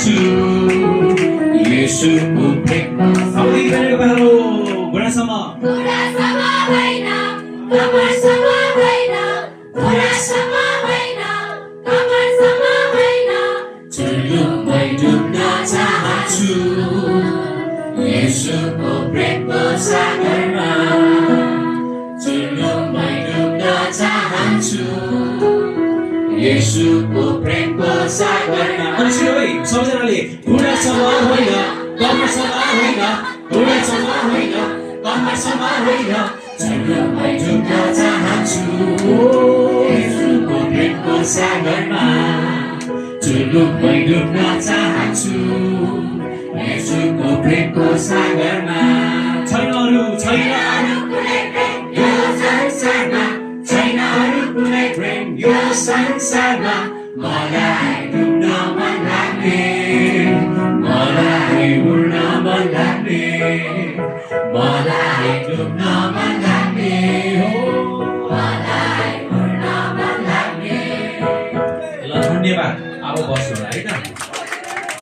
चाहन्छु येशूको प्रेम आउँदै गरेको पालो घोडासम्म होइन कमरसम्म होइन घोडासम्म होइन कमरसम्म होइन चुल्लुमै डुब्न चाहन्छु येशूको प्रेमको सागरमा चुल्लुमै डुब्न चाहन्छु येशूको प्रेमको सागरमा सबैजनाले घोडासम्म होइन कमरसम्म होइन घोडासम्म होइन कमरसम्म होइन चुल्लुमै डुब्न चाहन्छु येशूको प्रेमको सागरमा चुल्लुमै डुब्न चाहन्छु येशूको प्रेमको सागरमा छैन अरू कुनै प्रेम यो संसारमा छैन अरू कुनै प्रेम यो संसारमा मलाई डुब्न मन लाग्ने मलाई उड्न मन लाग्ने मलाई डुब्न मन लाग्ने हो मलाई उड्न मन लाग्ने ल धन्यवाद अब बस्नु है त